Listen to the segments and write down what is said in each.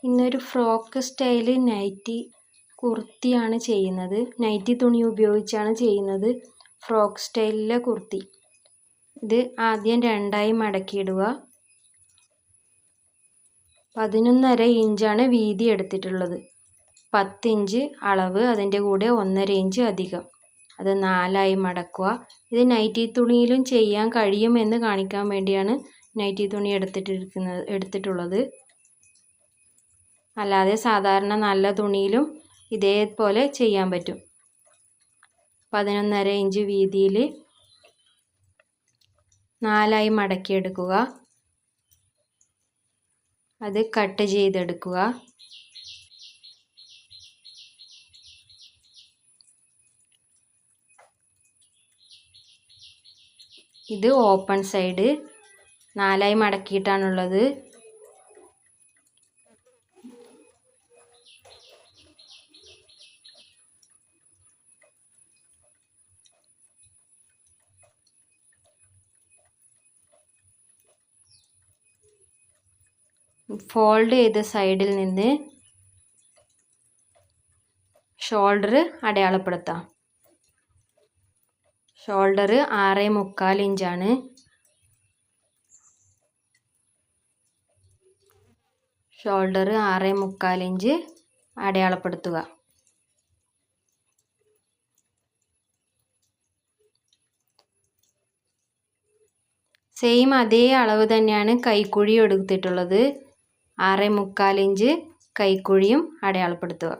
ഇന്നൊരു frock style nightie കുർത്തിയാണ് ചെയ്യുന്നത്. നൈറ്റി തുണി ഉപയോഗിച്ചാണ് ചെയ്യുന്നത്. ഫ്രോക്ക് സ്റ്റൈലിലെ കുർത്തി. ഇത് ആദ്യം രണ്ടായി മടക്കിയിടുക. 11.5 ഇഞ്ചാണ് വീതി എടുത്തിട്ടുള്ളത്. 10 ഇഞ്ച് അളവ്, അതിൻ്റെ കൂടെ 1.5 ഇഞ്ച് അധികം. അത് 4ആയി മടക്കുക. ഇത് നൈറ്റി തുണിയിലും ചെയ്യാൻ കഴിയുമെന്ന് കാണിക്കാൻ വേണ്ടിയാണ് നൈറ്റി തുണി എടുത്തിട്ടുള്ളത്. അല്ലാതെ സാധാരണ നല്ല തുണിയിലും ഇതേപോലെ ചെയ്യാൻ പറ്റും. 11.5 ഇഞ്ച് വീതിയിൽ 4ആയി മടക്കിയെടുക്കുക. അത് കട്ട് ചെയ്തെടുക്കുക. ഇത് ഓപ്പൺ സൈഡ് 4ആയി മടക്കിയിട്ടാണുള്ളത്. ഫോൾഡ് ചെയ്ത സൈഡിൽ നിന്ന് ഷോൾഡർ അടയാളപ്പെടുത്താം. ഷോൾഡർ 6.25 ഇഞ്ചാണ്. ഷോൾഡർ 6.25 ഇഞ്ച് അടയാളപ്പെടുത്തുക. സെയിം അതേ അളവ് തന്നെയാണ് കൈക്കുഴി എടുത്തിട്ടുള്ളത്. 6.25 ഇഞ്ച് കൈക്കുഴിയും അടയാളപ്പെടുത്തുക.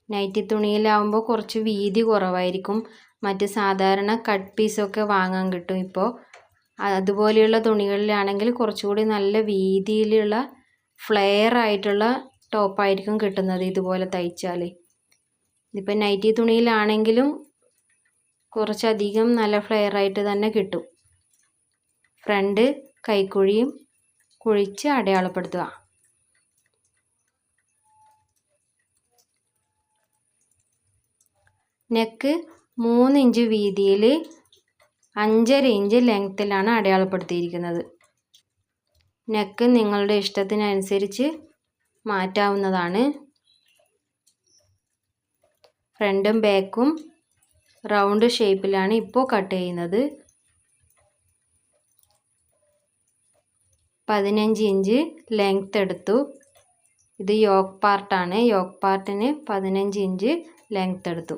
നൈറ്റി തുണിയിലാവുമ്പോൾ കുറച്ച് വീതി കുറവായിരിക്കും. മറ്റ് സാധാരണ കട്ട് പീസൊക്കെ വാങ്ങാൻ കിട്ടും ഇപ്പോൾ. അതുപോലെയുള്ള തുണികളിലാണെങ്കിൽ കുറച്ചുകൂടി നല്ല വീതിയിലുള്ള ഫ്ലെയർ ആയിട്ടുള്ള ടോപ്പായിരിക്കും കിട്ടുന്നത് ഇതുപോലെ തയ്ച്ചാൽ. ഇതിപ്പോൾ നൈറ്റി തുണിയിലാണെങ്കിലും കുറച്ചധികം നല്ല ഫ്ലെയർ ആയിട്ട് തന്നെ കിട്ടും. ഫ്രണ്ട് കൈക്കുഴിയും കുഴിച്ച് അടയാളപ്പെടുത്തുക. നെക്ക് 3 ഇഞ്ച് വീതിയിൽ 5.5 ഇഞ്ച് ലെങ്ത്തിലാണ് അടയാളപ്പെടുത്തിയിരിക്കുന്നത്. നെക്ക് നിങ്ങളുടെ ഇഷ്ടത്തിനനുസരിച്ച് മാറ്റാവുന്നതാണ്. ഫ്രണ്ടും ബാക്കും റൗണ്ട് ഷേപ്പിലാണ് ഇപ്പോൾ കട്ട് ചെയ്യുന്നത്. 15 ഇഞ്ച് ലെങ്ത്ത് എടുത്തു. ഇത് യോക്ക് പാർട്ടാണ്. യോക്ക് പാർട്ടിന് 15 ഇഞ്ച് ലെങ്ത്ത് എടുത്തു.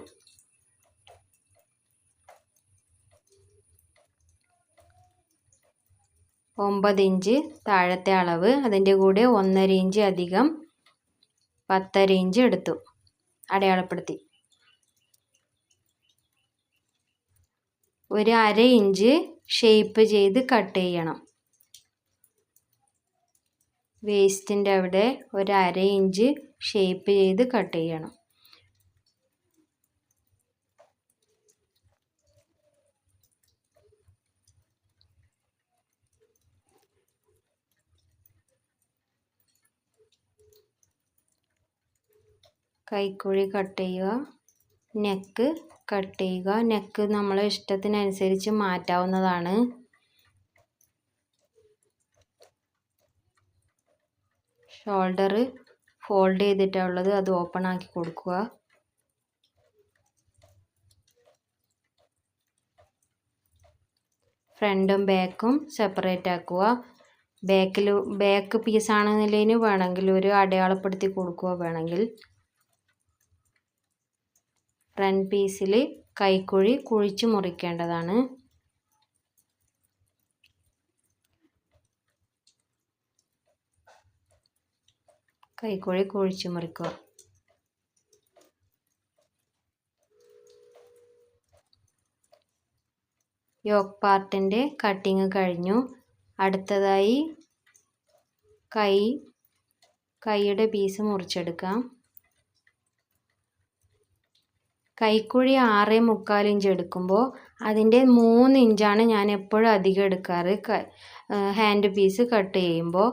9 ഇഞ്ച് താഴത്തെ അളവ്, അതിൻ്റെ കൂടെ 1.5 ഇഞ്ച് അധികം 10.5 ഇഞ്ച് എടുത്തു. അടയാളപ്പെടുത്തി. ഒരു 1/2 ഇഞ്ച് ഷേപ്പ് ചെയ്ത് കട്ട് ചെയ്യണം. വേസ്റ്റിൻ്റെ അവിടെ ഒരു 1/2 ഇഞ്ച് ഷേപ്പ് ചെയ്ത് കട്ട് ചെയ്യണം. കൈക്കുഴി കട്ട് ചെയ്യുക. നെക്ക് കട്ട് ചെയ്യുക. നെക്ക് നമ്മളെ ഇഷ്ടത്തിനനുസരിച്ച് മാറ്റാവുന്നതാണ്. ഷോൾഡർ ഫോൾഡ് ചെയ്തിട്ടുള്ളത്, അത് ഓപ്പൺ ആക്കി കൊടുക്കുക. ഫ്രണ്ടും ബാക്കും സെപ്പറേറ്റ് ആക്കുക. ബാക്ക് പീസാണെന്നുള്ളതിന് വേണമെങ്കിൽ ഒരു അടയാളപ്പെടുത്തി കൊടുക്കുക. വേണമെങ്കിൽ ഫ്രണ്ട് പീസിൽ കൈക്കുഴി കുഴിച്ച് മുറിക്കേണ്ടതാണ്. കൈക്കുഴി കുഴിച്ച് മുറിക്കുക. യോക്ക് പാർട്ടിൻ്റെ കട്ടിങ് കഴിഞ്ഞു. അടുത്തതായി കൈയുടെ പീസ് മുറിച്ചെടുക്കാം. കൈക്കുഴി 6.25 ഇഞ്ച് എടുക്കുമ്പോൾ അതിൻ്റെ 3 ഇഞ്ചാണ് ഞാൻ എപ്പോഴും അധികം എടുക്കാറ് ഹാൻഡ് പീസ് കട്ട് ചെയ്യുമ്പോൾ.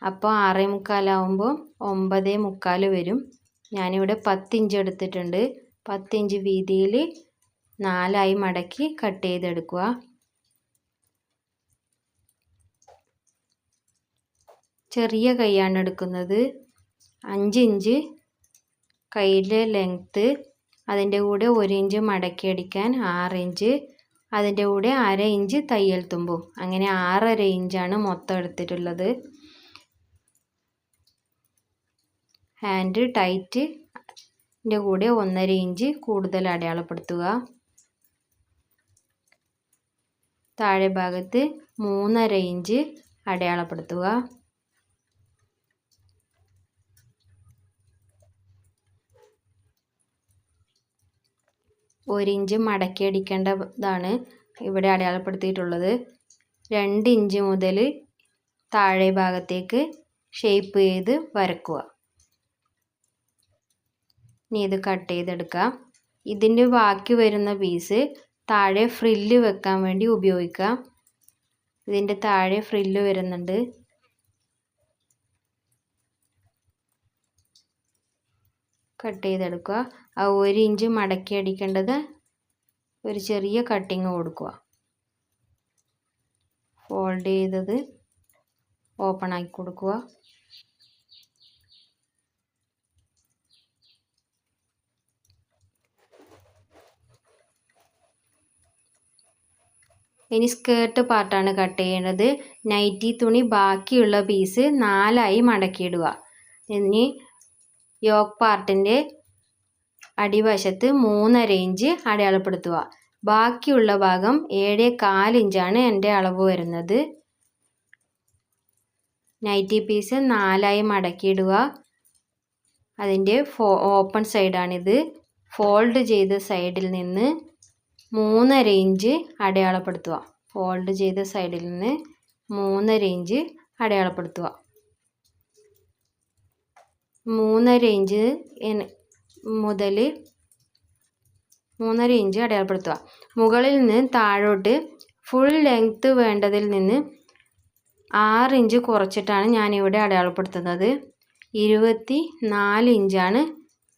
അപ്പോൾ 6.25 ആകുമ്പോൾ 9.25 വരും. ഞാനിവിടെ 10 ഇഞ്ച് എടുത്തിട്ടുണ്ട്. 10 ഇഞ്ച് വീതിയിൽ 4ആയി മടക്കി കട്ട് ചെയ്തെടുക്കുക. ചെറിയ കൈയാണ് എടുക്കുന്നത്. 5 ഇഞ്ച് കൈയിലെ ലെങ്ത്ത്, അതിൻ്റെ കൂടെ 1 ഇഞ്ച് മടക്കി അടിക്കാൻ 6 ഇഞ്ച്, അതിൻ്റെ കൂടെ 1/2 ഇഞ്ച് തയ്യൽ തുമ്പും, അങ്ങനെ 6.5 ഇഞ്ചാണ് മൊത്തം എടുത്തിട്ടുള്ളത്. ഹാൻഡ് ടൈറ്റിൻ്റെ കൂടെ 1.5 ഇഞ്ച് കൂടുതൽ അടയാളപ്പെടുത്തുക. താഴെ ഭാഗത്ത് 3.5 ഇഞ്ച് അടയാളപ്പെടുത്തുക. ഒരു ഇഞ്ച് മടക്കി അടിക്കേണ്ടതാണ് ഇവിടെ അടയാളപ്പെടുത്തിയിട്ടുള്ളത്. 2 ഇഞ്ച് മുതൽ താഴെ ഭാഗത്തേക്ക് ഷേപ്പ് ചെയ്ത് വരക്കുക. ഇനി ഇത് കട്ട് ചെയ്തെടുക്കാം. ഇതിൻ്റെ ബാക്കി വരുന്ന പീസ് താഴെ ഫ്രില്ല് വെക്കാൻ വേണ്ടി ഉപയോഗിക്കാം. ഇതിൻ്റെ താഴെ ഫ്രില്ല് വരുന്നുണ്ട്. കട്ട് ചെയ്തെടുക്കുക. ആ 1 ഇഞ്ച് മടക്കി അടിക്കേണ്ടത് ഒരു ചെറിയ കട്ടിങ് കൊടുക്കുക. ഫോൾഡ് ചെയ്തത് ഓപ്പൺ ആക്കി കൊടുക്കുക. ഇനി സ്കേർട്ട് പാർട്ടാണ് കട്ട് ചെയ്യേണ്ടത്. നൈറ്റി തുണി ബാക്കിയുള്ള പീസ് 4ആയി മടക്കിയിടുക. ഇനി യോക്ക് പാർട്ടിൻ്റെ അടിവശത്ത് 3.5 ഇഞ്ച് അടയാളപ്പെടുത്തുക. ബാക്കിയുള്ള ഭാഗം 7.25 ഇഞ്ചാണ് എൻ്റെ അളവ് വരുന്നത്. നൈറ്റി പീസ് 4ആയി മടക്കിയിടുക. അതിൻ്റെ ഓപ്പൺ സൈഡാണിത്. ഫോൾഡ് ചെയ്ത സൈഡിൽ നിന്ന് 3.5 ഇഞ്ച് അടയാളപ്പെടുത്തുക. ഫോൾഡ് ചെയ്ത സൈഡിൽ നിന്ന് 3.5 ഇഞ്ച് അടയാളപ്പെടുത്തുക. 3.5 ഇഞ്ച് മുതൽ 3.5 ഇഞ്ച് അടയാളപ്പെടുത്തുക. മുകളിൽ നിന്ന് താഴോട്ട് ഫുൾ ലെങ്ത്ത് വേണ്ടതിൽ നിന്ന് 6 ഇഞ്ച് കുറച്ചിട്ടാണ് ഞാനിവിടെ അടയാളപ്പെടുത്തുന്നത്. 24 ഇഞ്ചാണ്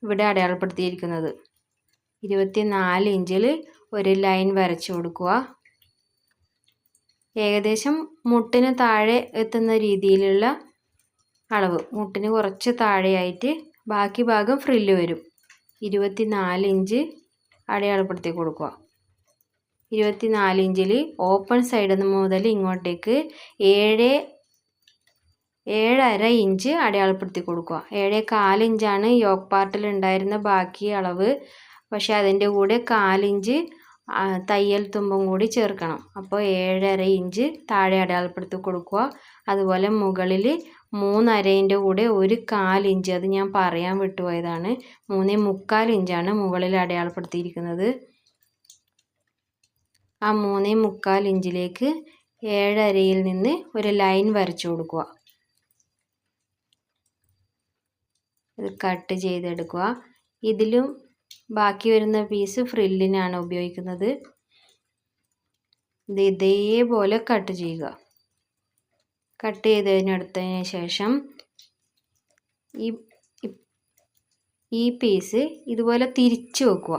ഇവിടെ അടയാളപ്പെടുത്തിയിരിക്കുന്നത്. 24 ഇഞ്ചിൽ ഒരു ലൈൻ വരച്ചു കൊടുക്കുക. ഏകദേശം മുട്ടിന് താഴെ എത്തുന്ന രീതിയിലുള്ള അളവ്, മുട്ടിന് കുറച്ച് താഴെയായിട്ട് ബാക്കി ഭാഗം ഫ്രില്ല് വരും. 24 ഇഞ്ച് അടയാളപ്പെടുത്തി കൊടുക്കുക. 24 ഇഞ്ചിൽ ഓപ്പൺ സൈഡ് മുതൽ ഇങ്ങോട്ടേക്ക് 7.5 ഇഞ്ച് അടയാളപ്പെടുത്തി കൊടുക്കുക. 7.25 ഇഞ്ചാണ് യോക്ക് പാർട്ടിൽ ഉണ്ടായിരുന്ന ബാക്കി അളവ്. പക്ഷേ അതിൻ്റെ കൂടെ 1/4 ഇഞ്ച് തയ്യൽ തുമ്പും കൂടി ചേർക്കണം. അപ്പോൾ 7.5 ഇഞ്ച് താഴെ അടയാളപ്പെടുത്തി കൊടുക്കുക. അതുപോലെ മുകളിൽ 3.5ൻ്റെ കൂടെ 1/4 ഇഞ്ച്, അത് ഞാൻ പറയാൻ വിട്ടുപോയതാണ്, 3.25 ഇഞ്ചാണ് മുകളിൽ അടയാളപ്പെടുത്തിയിരിക്കുന്നത്. ആ 3.25 ഇഞ്ചിലേക്ക് 7.5യിൽ നിന്ന് ഒരു ലൈൻ വരച്ചു കൊടുക്കുക. ഇത് കട്ട് ചെയ്തെടുക്കുക. ഇതിലും ബാക്കി വരുന്ന പീസ് ഫ്രില്ലിനാണ് ഉപയോഗിക്കുന്നത്. ഇത് ഇതേപോലെ കട്ട് ചെയ്യുക. കട്ട് ചെയ്തതിനടുത്തതിന് ശേഷം ഈ പീസ് ഇതുപോലെ തിരിച്ചു വെക്കുക.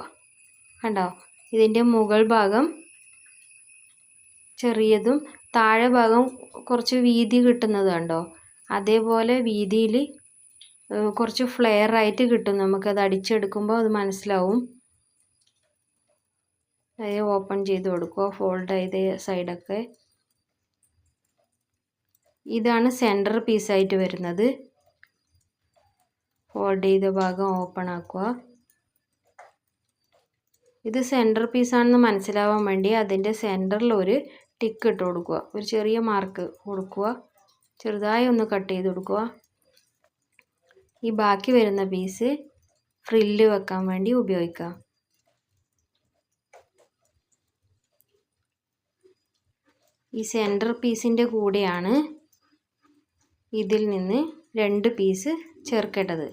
കണ്ടോ, ഇതിൻ്റെ മുകൾ ഭാഗം ചെറിയതും താഴെ ഭാഗം കുറച്ച് വീതി കിട്ടുന്നത് കണ്ടോ, അതേപോലെ വീതിയിൽ കുറച്ച് ഫ്ലെയർ ആയിട്ട് കിട്ടും. നമുക്കത് അടിച്ചെടുക്കുമ്പോൾ അത് മനസ്സിലാവും. അത് ഓപ്പൺ ചെയ്ത് കൊടുക്കുക, ഫോൾഡ് ചെയ്ത സൈഡൊക്കെ. ഇതാണ് സെൻറ്റർ പീസായിട്ട് വരുന്നത്. ഫോൾഡ് ചെയ്ത ഭാഗം ഓപ്പൺ ആക്കുക. ഇത് സെൻറ്റർ പീസാണെന്ന് മനസ്സിലാവാൻ വേണ്ടി അതിൻ്റെ സെൻറ്ററിൽ ഒരു ടിക്ക് ഇട്ട് കൊടുക്കുക, ഒരു ചെറിയ മാർക്ക് കൊടുക്കുക, ചെറുതായി ഒന്ന് കട്ട് ചെയ്ത് കൊടുക്കുക. ഈ ബാക്കി വരുന്ന പീസ് ഫ്രില്ല് വെക്കാൻ വേണ്ടി ഉപയോഗിക്കാം. ഈ സെൻറ്റർ പീസിൻ്റെ കൂടെയാണ് ഇതിൽ നിന്ന് 2 പീസ് ചേർക്കേണ്ടത്.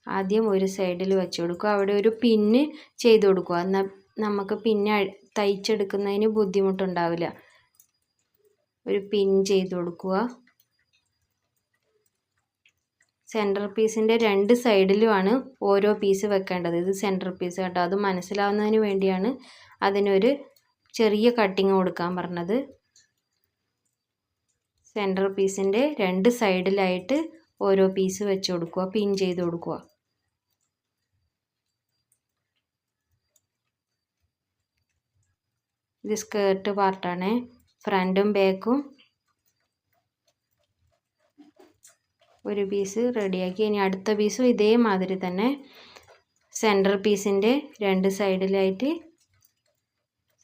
ആദ്യം ഒരു സൈഡിൽ വെച്ച് കൊടുക്കുക. അവിടെ ഒരു പിന്ന് ചെയ്ത് കൊടുക്കുക. എന്നാൽ നമുക്ക് പിന്നെ തയ്ച്ചെടുക്കുന്നതിന് ബുദ്ധിമുട്ടുണ്ടാവില്ല. ഒരു പിൻ ചെയ്ത് കൊടുക്കുക. സെൻറ്റർ പീസിൻ്റെ 2 സൈഡിലുമാണ് ഓരോ പീസ് വെക്കേണ്ടത്. ഇത് സെൻറ്റർ പീസ് കേട്ടോ, അത് മനസ്സിലാവുന്നതിന് വേണ്ടിയാണ് അതിനൊരു ചെറിയ കട്ടിങ് കൊടുക്കാൻ പറഞ്ഞത്. സെൻറ്റർ പീസിൻ്റെ 2 സൈഡിലായിട്ട് ഓരോ പീസ് വെച്ച് കൊടുക്കുക, പിൻ ചെയ്ത് കൊടുക്കുക. ഇത് സ്കേർട്ട് പാർട്ടാണ്. ഫ്രണ്ടും ബാക്കും ഒരു പീസ് റെഡിയാക്കി. ഇനി അടുത്ത പീസും ഇതേമാതിരി തന്നെ സെൻറ്റർ പീസിൻ്റെ 2 സൈഡിലായിട്ട്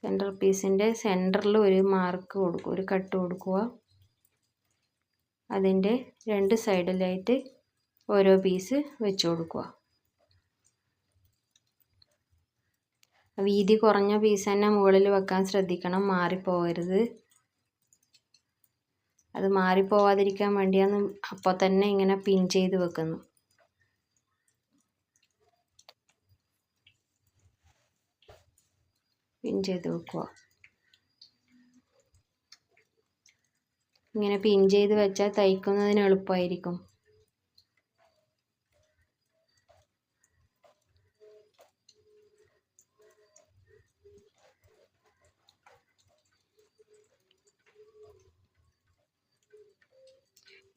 സെൻറ്റർ പീസിൻ്റെ സെൻറ്ററിൽ ഒരു മാർക്ക് കൊടുക്കുക, ഒരു കട്ട് കൊടുക്കുക. അതിൻ്റെ 2 സൈഡിലായിട്ട് ഓരോ പീസ് വെച്ച് കൊടുക്കുക. വീതി കുറഞ്ഞ പീസ് തന്നെ മുകളിൽ വെക്കാൻ ശ്രദ്ധിക്കണം, മാറിപ്പോകരുത്. അത് മാറിപ്പോവാതിരിക്കാൻ വേണ്ടിയാണ് അപ്പോൾ തന്നെ ഇങ്ങനെ പിൻ ചെയ്ത് വെക്കുന്നു. പിൻ ചെയ്ത് വെക്കുക. ഇങ്ങനെ പിൻ ചെയ്ത് വെച്ചാൽ തയ്ക്കുന്നതിന് എളുപ്പമായിരിക്കും.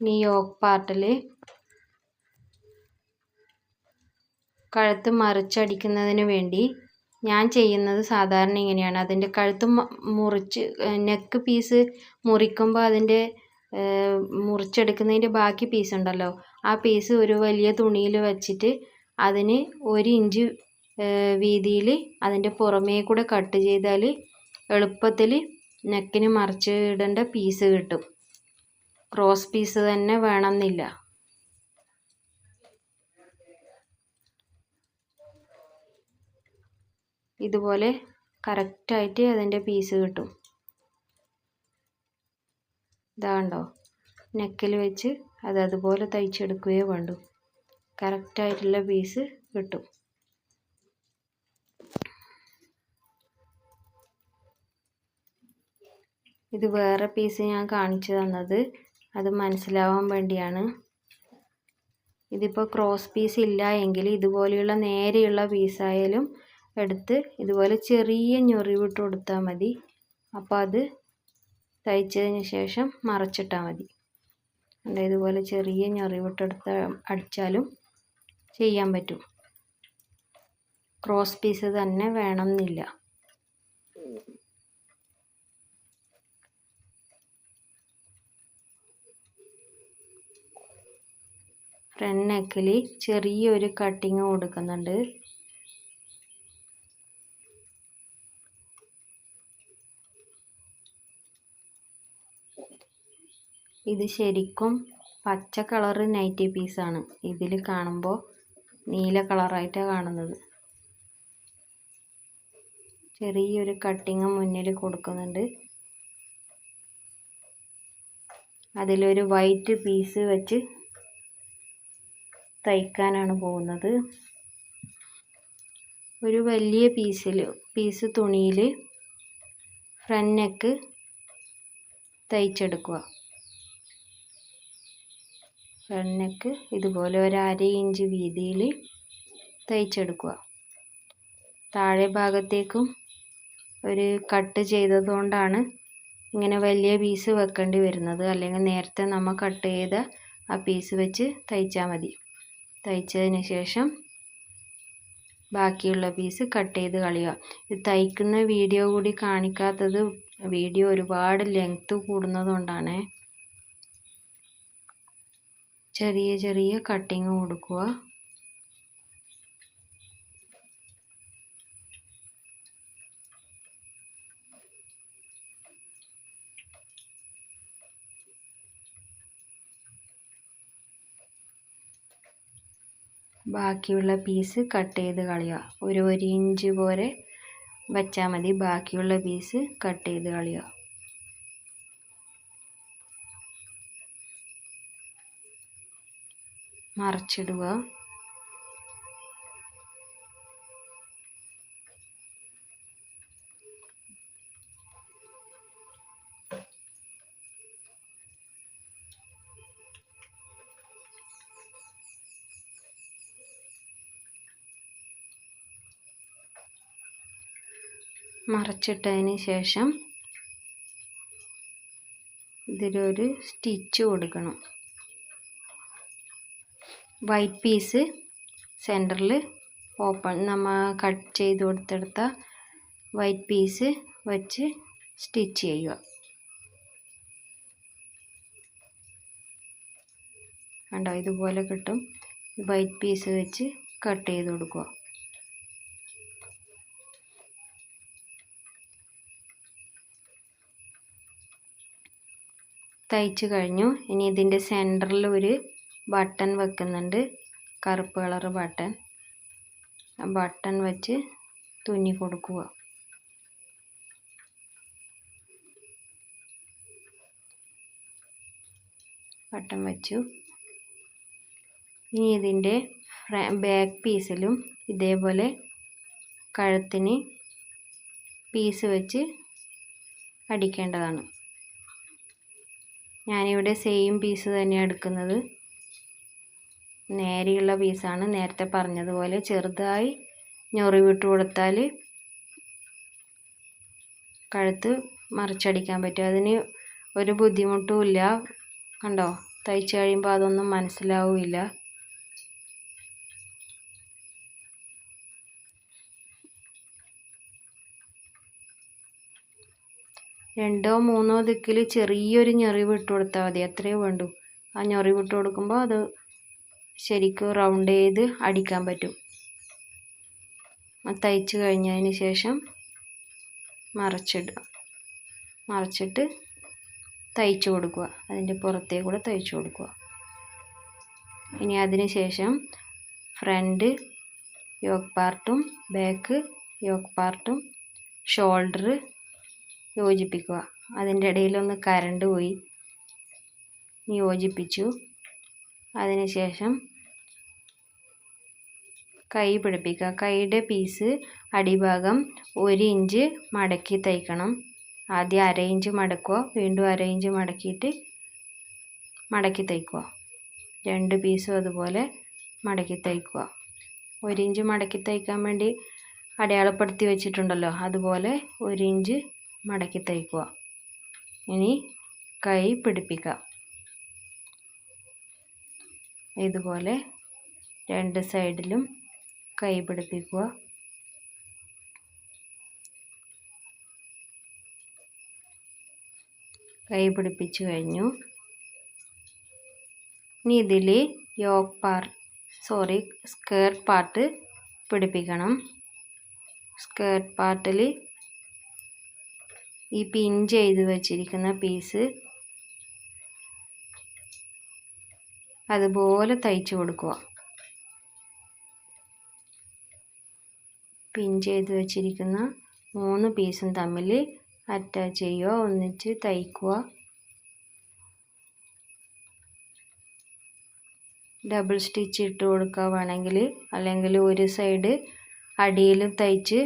ഇനി യോക്ക് പാർട്ടിൽ കഴുത്ത് മറിച്ചടിക്കുന്നതിന് വേണ്ടി ഞാൻ ചെയ്യുന്നത് സാധാരണ ഇങ്ങനെയാണ്. അതിൻ്റെ കഴുത്ത് മുറിച്ച് നെക്ക് പീസ് മുറിക്കുമ്പോൾ അതിൻ്റെ മുറിച്ചെടുക്കുന്നതിൻ്റെ ബാക്കി പീസ് ഉണ്ടല്ലോ, ആ പീസ് ഒരു വലിയ തുണിയിൽ വെച്ചിട്ട് അതിന് 1 ഇഞ്ച് വീതിയിൽ അതിൻ്റെ പുറമേ കൂടെ കട്ട് ചെയ്താൽ എളുപ്പത്തിൽ നെക്കിന് മറിച്ച് ഇടേണ്ട പീസ് കിട്ടും. ക്രോസ് പീസ് തന്നെ വേണമെന്നില്ല. ഇതുപോലെ കറക്റ്റായിട്ട് അതിൻ്റെ പീസ് കിട്ടും. ഇതാണ്ടോ, നെക്കിൽ വെച്ച് അത് അതുപോലെ തയ്ച്ചെടുക്കുകയേ വേണ്ടൂ. കറക്റ്റായിട്ടുള്ള പീസ് കിട്ടും. ഇത് വേറെ പീസ് ഞാൻ കാണിച്ചു തന്നത് അത് മനസ്സിലാവാൻ വേണ്ടിയാണ്. ഇതിപ്പോൾ ക്രോസ് പീസ് ഇല്ല എങ്കിൽ ഇതുപോലെയുള്ള നേരെയുള്ള പീസായാലും എടുത്ത് ഇതുപോലെ ചെറിയ ഞൊറിവിട്ട് കൊടുത്താൽ മതി. അപ്പോൾ അത് തയ്ച്ചതിന് ശേഷം മറച്ചിട്ടാൽ മതി. ഇതുപോലെ ചെറിയ ഞൊറിവിട്ടെടുത്ത് അടിച്ചാലും ചെയ്യാൻ പറ്റും. ക്രോസ് പീസ് തന്നെ വേണമെന്നില്ല. ഫ്രണ്ട് നെക്കിൽ ചെറിയൊരു കട്ടിങ് കൊടുക്കുന്നുണ്ട്. ഇത് ശരിക്കും പച്ച കളറ് നൈറ്റി പീസാണ്. ഇതിൽ കാണുമ്പോൾ നീല കളറായിട്ടാണ് കാണുന്നത്. ചെറിയൊരു കട്ടിങ് മുന്നിൽ കൊടുക്കുന്നുണ്ട്. അതിലൊരു വൈറ്റ് പീസ് വെച്ച് തയ്ക്കാനാണ് പോകുന്നത്. ഒരു വലിയ പീസ് തുണിയിൽ ഫ്രണ്ട് നെക്ക് തയ്ച്ചെടുക്കുക. ഫ്രണ്ട് നെക്ക് ഇതുപോലെ ഒരു 1/2 ഇഞ്ച് വീതിയിൽ തയ്ച്ചെടുക്കുക. താഴെ ഭാഗത്തേക്കും ഒരു കട്ട് ചെയ്തതുകൊണ്ടാണ് ഇങ്ങനെ വലിയ പീസ് വെക്കേണ്ടി വരുന്നത്. അല്ലെങ്കിൽ നേരത്തെ നമ്മൾ കട്ട് ചെയ്ത ആ പീസ് വെച്ച് തയ്ച്ചാൽ മതി. തയ്ച്ചതിന് ശേഷം ബാക്കിയുള്ള പീസ് കട്ട് ചെയ്ത് കളയുക. ഇത് തയ്ക്കുന്ന വീഡിയോ കൂടി കാണിക്കാത്തത് വീഡിയോ ഒരുപാട് ലെങ്ത് കൂടുന്നതുകൊണ്ടാണ്. ചെറിയ ചെറിയ കട്ടിങ് കൊടുക്കുക. ബാക്കിയുള്ള പീസ് കട്ട് ചെയ്ത് കളയുക. ഒരു 1 ഇഞ്ച് പോലെ വച്ചാൽ മതി. ബാക്കിയുള്ള പീസ് കട്ട് ചെയ്ത് കളയുക. മറിച്ചിടുക. മറിച്ചിട്ടതിന് ശേഷം ഇതിലൊരു സ്റ്റിച്ച് കൊടുക്കണം. വൈറ്റ് പീസ് സെൻറ്ററിൽ ഓപ്പൺ നമ്മൾ കട്ട് ചെയ്ത് കൊടുത്തെടുത്ത വൈറ്റ് പീസ് വെച്ച് സ്റ്റിച്ച് ചെയ്യുക. കണ്ടോ, ഇതുപോലെ കിട്ടും. വൈറ്റ് പീസ് വെച്ച് കട്ട് ചെയ്ത് കൊടുക്കുക. തയ്ച്ച് കഴിഞ്ഞു. ഇനി ഇതിൻ്റെ സെൻറ്ററിൽ ഒരു ബട്ടൺ വെക്കുന്നുണ്ട്, കറുപ്പ് കളർ ബട്ടൺ. ആ ബട്ടൺ വെച്ച് തുന്നി കൊടുക്കുക. ബട്ടൺ വെച്ചു. ഇനി ഇതിൻ്റെ ബാക്ക് പീസിലും ഇതേപോലെ കഴുത്തിന് പീസ് വെച്ച് അടിക്കേണ്ടതാണ്. ഞാനിവിടെ സെയിം പീസ് തന്നെയാണ് എടുക്കുന്നത്. നേരെയുള്ള പീസാണ്. നേരത്തെ പറഞ്ഞതുപോലെ ചെറുതായി ഞൊറിവിട്ട് കൊടുത്താൽ കഴുത്ത് മറിച്ചടിക്കാൻ പറ്റും. അതിന് ഒരു ബുദ്ധിമുട്ടും ഇല്ല. കണ്ടോ, തയ്ച്ച് കഴിയുമ്പോൾ അതൊന്നും മനസ്സിലാവില്ല. രണ്ടോ മൂന്നോ ദിക്കിൽ ചെറിയൊരു ഞൊറിവ് ഇട്ട് കൊടുത്താൽ മതി, അത്രയേ വേണ്ടൂ. ആ ഞൊറിവ് ഇട്ട് കൊടുക്കുമ്പോൾ അത് ശരിക്കും റൗണ്ട് ചെയ്ത് അടിക്കാൻ പറ്റും. തയ്ച്ച് കഴിഞ്ഞതിന് ശേഷം മറിച്ചിടുക. മറിച്ചിട്ട് തയ്ച്ച് കൊടുക്കുക. അതിൻ്റെ പുറത്തേ കൂടെ തയ്ച്ച് കൊടുക്കുക. ഇനി അതിന് ശേഷം ഫ്രണ്ട് യോക്ക് പാർട്ടും ബാക്ക് യോക്ക് പാർട്ടും ഷോൾഡർ യോജിപ്പിക്കുക. അതിൻ്റെ ഇടയിലൊന്ന് കരണ്ട് പോയി, യോജിപ്പിച്ചു. അതിനുശേഷം കൈ പിടിപ്പിക്കുക. കൈയുടെ പീസ് അടിഭാഗം 1 ഇഞ്ച് മടക്കി തയ്ക്കണം. ആദ്യം 1/2 ഇഞ്ച് മടക്കുക, വീണ്ടും 1/2 ഇഞ്ച് മടക്കിയിട്ട് മടക്കി തയ്ക്കുക. 2 പീസും അതുപോലെ മടക്കി തയ്ക്കുക. 1 ഇഞ്ച് മടക്കി തയ്ക്കാൻ വേണ്ടി അടയാളപ്പെടുത്തി വെച്ചിട്ടുണ്ടല്ലോ, അതുപോലെ 1 ഇഞ്ച് മടക്കി തയ്ക്കുക. ഇനി കൈ പിടിപ്പിക്കുക. ഇതുപോലെ 2 സൈഡിലും കൈ പിടിപ്പിക്കുക. കൈ പിടിപ്പിച്ചു കഴിഞ്ഞു. ഇനി ഇതിൽ സ്കേർട്ട് പാർട്ട് പിടിപ്പിക്കണം. സ്കേർട്ട് പാർട്ടിൽ ഈ പിൻ ചെയ്ത് വെച്ചിരിക്കുന്ന പീസ് അതുപോലെ തയ്ച്ചു കൊടുക്കുക. പിൻ ചെയ്ത് വെച്ചിരിക്കുന്ന 3 പീസും തമ്മിൽ അറ്റാച്ച് ചെയ്യുക, ഒന്നിച്ച് തയ്ക്കുക. ഡബിൾ സ്റ്റിച്ച് ഇട്ട് കൊടുക്കുക വേണമെങ്കിൽ, അല്ലെങ്കിൽ ഒരു സൈഡ് അടിയിൽ തയ്ച്ച്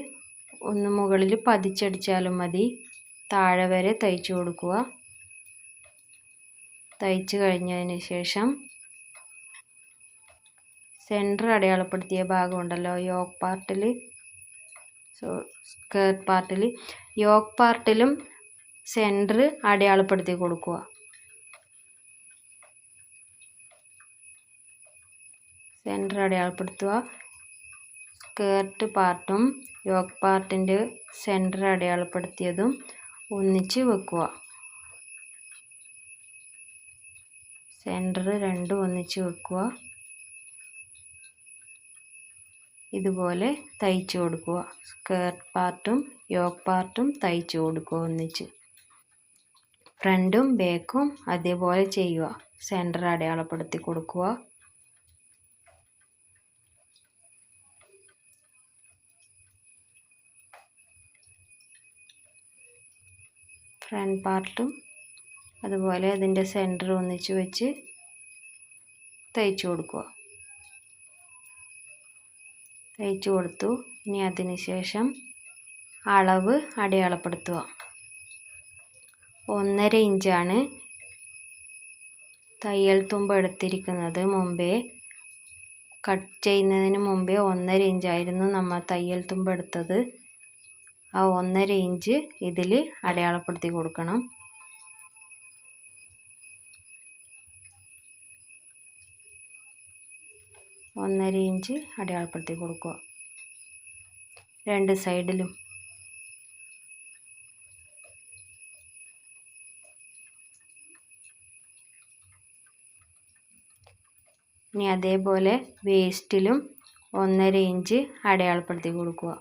ഒന്ന് മുകളിൽ പതിച്ചടിച്ചാലും മതി. താഴെ വരെ തയ്ച്ചു കൊടുക്കുക. തയ്ച്ച് കഴിഞ്ഞതിന് ശേഷം സെൻറ്റർ അടയാളപ്പെടുത്തിയ ഭാഗം ഉണ്ടല്ലോ യോക്ക് പാർട്ടിൽ, സ്കേർട്ട് പാർട്ടിൽ, യോക്ക് പാർട്ടിലും സെൻറ്റർ അടയാളപ്പെടുത്തി കൊടുക്കുക. സെൻറ്റർ അടയാളപ്പെടുത്തുക. സ്കേർട്ട് പാർട്ടും യോക്ക് പാർട്ടിൻ്റെ സെൻറ്റർ അടയാളപ്പെടുത്തിയതും ഒന്നിച്ച് വെക്കുക. സെൻറ്റർ രണ്ടും ഒന്നിച്ച് വെക്കുക. ഇതുപോലെ തയ്ച്ചു കൊടുക്കുക. സ്കേർട്ട് പാർട്ടും യോക്ക് പാർട്ടും തയ്ച്ചു കൊടുക്കുക ഒന്നിച്ച്. ഫ്രണ്ടും ബാക്കും അതേപോലെ ചെയ്യുക. സെൻറ്റർ അടയാളപ്പെടുത്തി കൊടുക്കുക. ഫ്രണ്ട് പാർട്ടും അതുപോലെ അതിൻ്റെ സെൻറ്റർ ഒന്നിച്ച് വെച്ച് തയ്ച്ചു കൊടുക്കുക. തയ്ച്ചു കൊടുത്തു. ഇനി അതിന് ശേഷം അളവ് അടയാളപ്പെടുത്തുക. 1.5 ഇഞ്ചാണ് തയ്യൽ തുമ്പ് എടുത്തിരിക്കുന്നത്. മുമ്പേ കട്ട് ചെയ്യുന്നതിന് മുമ്പേ 1.5 ഇഞ്ചായിരുന്നു നമ്മൾ തയ്യൽ തുമ്പ് എടുത്തത്. ആ 1.5 ഇഞ്ച് ഇതിൽ അടയാളപ്പെടുത്തി കൊടുക്കണം. 1.5 ഇഞ്ച് അടയാളപ്പെടുത്തി കൊടുക്കുക 2 സൈഡിലും. ഇനി അതേപോലെ വേസ്റ്റിലും 1.5 ഇഞ്ച് അടയാളപ്പെടുത്തി കൊടുക്കുക.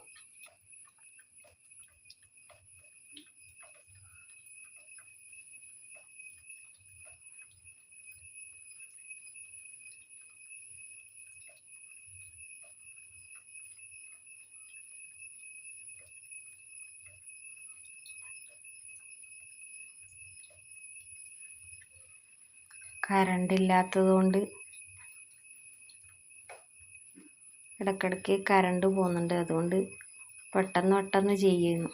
കറണ്ട് ഇല്ലാത്തതുകൊണ്ട് ഇടയ്ക്കിടയ്ക്ക് കറണ്ട് പോകുന്നുണ്ട്, അതുകൊണ്ട് പെട്ടെന്ന് ചെയ്യുന്നു.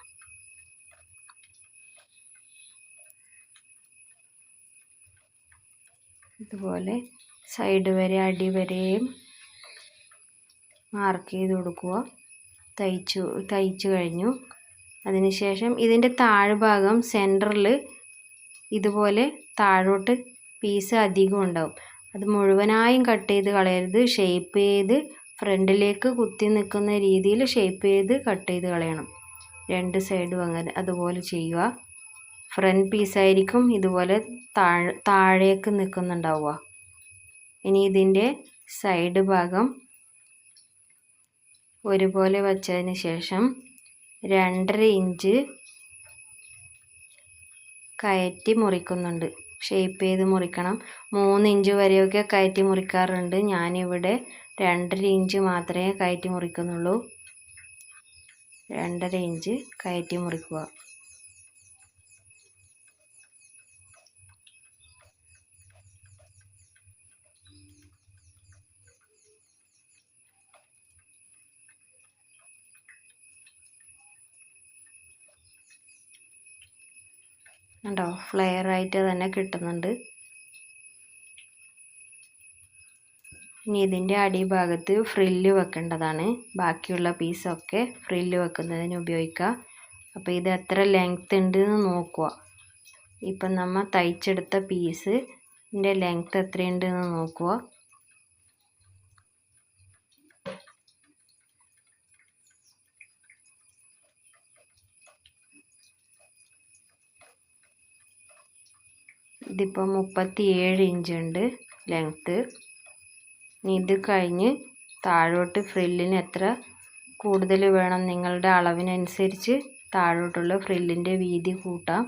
ഇതുപോലെ സൈഡ് വരെ അടി വരെയും മാർക്ക് ചെയ്ത് കൊടുക്കുക. തയ്ച്ചു കഴിഞ്ഞു. അതിനുശേഷം ഇതിൻ്റെ താഴ്ഭാഗം സെൻറ്ററിൽ ഇതുപോലെ താഴോട്ട് പീസ് അധികം ഉണ്ടാവും. അത് മുഴുവനായും കട്ട് ചെയ്ത് കളയരുത്. ഷേപ്പ് ചെയ്ത് ഫ്രണ്ടിലേക്ക് കുത്തി നിൽക്കുന്ന രീതിയിൽ ഷേപ്പ് ചെയ്ത് കട്ട് ചെയ്ത് കളയണം. 2 സൈഡും അങ്ങനെ അതുപോലെ ചെയ്യുക. ഫ്രണ്ട് പീസായിരിക്കും ഇതുപോലെ താഴേക്ക് നിൽക്കുന്നുണ്ടാവുക. ഇനി ഇതിൻ്റെ സൈഡ് ഭാഗം ഒരുപോലെ വച്ചതിന് ശേഷം 2.5 ഇഞ്ച് കയറ്റി മുറിക്കുന്നുണ്ട്. ഷേപ്പ് ചെയ്ത് മുറിക്കണം. 3 ഇഞ്ച് വരെയൊക്കെ കയറ്റി മുറിക്കാറുണ്ട്. ഞാനിവിടെ 2.5 ഇഞ്ച് മാത്രമേ കയറ്റി മുറിക്കുന്നുള്ളൂ. 2.5 ഇഞ്ച് കയറ്റി മുറിക്കുക. കണ്ടോ, ഫ്ലെയർ ആയിട്ട് തന്നെ കിട്ടുന്നുണ്ട്. ഇനി ഇതിൻ്റെ അടിഭാഗത്ത് ഫ്രില്ല് വെക്കേണ്ടതാണ്. ബാക്കിയുള്ള പീസൊക്കെ ഫ്രില്ല് വെക്കുന്നതിന് ഉപയോഗിക്കുക. അപ്പോൾ ഇത് എത്ര ലെങ്ത്ത് ഉണ്ട് എന്ന് നോക്കുക. ഇപ്പം നമ്മൾ തയ്ച്ചെടുത്ത പീസിൻ്റെ ലെങ്ത്ത് എത്രയുണ്ട് എന്ന് നോക്കുക. ഇതിപ്പോൾ 37 ഇഞ്ച് ഉണ്ട് ലെങ്ത്ത്. ഇനി ഇത് കഴിഞ്ഞ് താഴോട്ട് ഫ്രില്ലിന് എത്ര കൂടുതൽ വേണം നിങ്ങളുടെ അളവിനനുസരിച്ച് താഴോട്ടുള്ള ഫ്രില്ലിൻ്റെ വീതി കൂട്ടാം.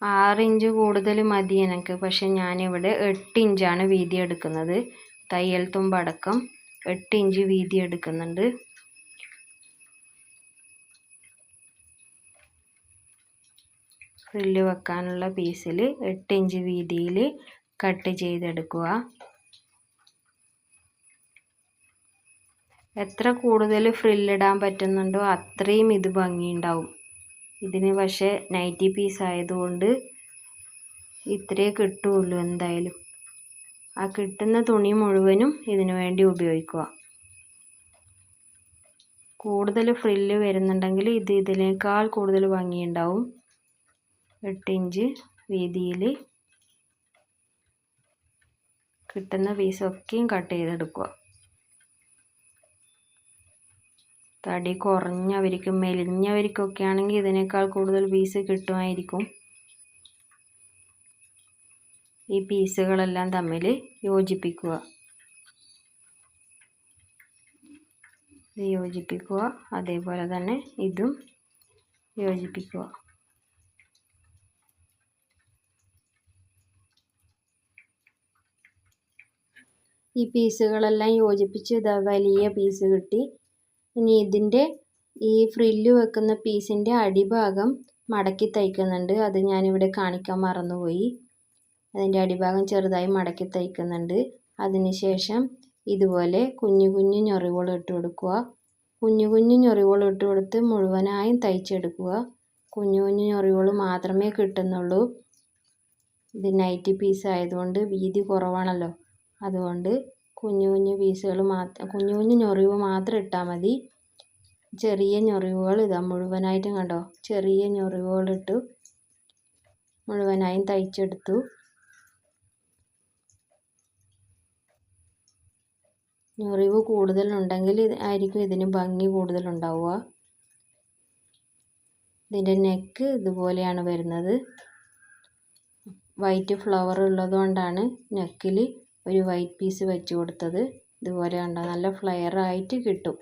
ആറ് ഇഞ്ച് കൂടുതൽ മതി എനിക്ക്. പക്ഷെ ഞാനിവിടെ 8 ഇഞ്ചാണ് വീതി എടുക്കുന്നത്. തയ്യൽ തുമ്പടക്കം 8 ഇഞ്ച് വീതി എടുക്കുന്നുണ്ട്. ഫ്രില്ല് വെക്കാനുള്ള പീസിൽ 8 ഇഞ്ച് വീതിയിൽ കട്ട് ചെയ്തെടുക്കുക. എത്ര കൂടുതൽ ഫ്രില്ലിടാൻ പറ്റുന്നുണ്ടോ അത്രയും ഇത് ഭംഗിയുണ്ടാവും. ഇതിന് പക്ഷേ നൈറ്റി പീസ് ആയതുകൊണ്ട് ഇത്രേ കിട്ടുള്ളൂ. എന്തായാലും ആ കിട്ടുന്ന തുണി മുഴുവനും ഇതിനു വേണ്ടി ഉപയോഗിക്കുക. കൂടുതൽ ഫ്രില്ല് വരുന്നുണ്ടെങ്കിൽ ഇതിനേക്കാൾ കൂടുതൽ ഭംഗിയുണ്ടാവും. 8 ഇഞ്ച് വീതിയിൽ കിട്ടുന്ന പീസൊക്കെയും കട്ട് ചെയ്തെടുക്കുക. തടി കുറഞ്ഞവർക്കും മെലിഞ്ഞവർക്കൊക്കെ ആണെങ്കിൽ ഇതിനേക്കാൾ കൂടുതൽ പീസ് കിട്ടുമായിരിക്കും. ഈ പീസുകളെല്ലാം തമ്മിൽ യോജിപ്പിക്കുക. ഇത് യോജിപ്പിക്കുക. അതേപോലെ തന്നെ ഇതും യോജിപ്പിക്കുക. ഈ പീസുകളെല്ലാം യോജിപ്പിച്ച് ഇതാ വലിയ പീസ് കിട്ടി. ഇനി ഇതിൻ്റെ ഈ ഫ്രില്ല് വെക്കുന്ന പീസിൻ്റെ അടിഭാഗം മടക്കി തയ്ക്കുന്നുണ്ട്. അത് ഞാനിവിടെ കാണിക്കാൻ മറന്നുപോയി. അതിൻ്റെ അടിഭാഗം ചെറുതായി മടക്കി തയ്ക്കുന്നുണ്ട്. അതിനുശേഷം ഇതുപോലെ കുഞ്ഞു കുഞ്ഞു ഞൊറിവുകൾ ഇട്ട് കൊടുക്കുക. കുഞ്ഞു കുഞ്ഞു ഞൊറിവുകൾ ഇട്ട് കൊടുത്ത് മുഴുവനായും തയ്ച്ചെടുക്കുക. കുഞ്ഞു കുഞ്ഞു ഞൊറിവുകൾ മാത്രമേ കിട്ടുന്നുള്ളൂ. ഇത് നൈറ്റി പീസ് ആയതുകൊണ്ട് വീതി കുറവാണല്ലോ, അതുകൊണ്ട് കുഞ്ഞു കുഞ്ഞു പീസുകൾ മാത്രം, കുഞ്ഞു കുഞ്ഞു ഞൊറിവ് മാത്രം ഇട്ടാൽ മതി. ചെറിയ ഞൊറിവുകൾ ഇതാ മുഴുവനായിട്ടും കണ്ടോ, ചെറിയ ഞൊറിവുകളിട്ട് മുഴുവനായും തയ്ച്ചെടുത്തു. ഞൊറിവ് കൂടുതലുണ്ടെങ്കിൽ ആയിരിക്കും ഇതിന് ഭംഗി കൂടുതലുണ്ടാവുക. ഇതിൻ്റെ നെക്ക് ഇതുപോലെയാണ് വരുന്നത്. വൈറ്റ് ഫ്ലവർ ഉള്ളതുകൊണ്ടാണ് നെക്കിൽ ഒരു വൈറ്റ് പീസ് വെച്ച് കൊടുത്തത്. ഇതുപോലെ കണ്ടോ, നല്ല ഫ്ലെയർ ആയിട്ട് കിട്ടും.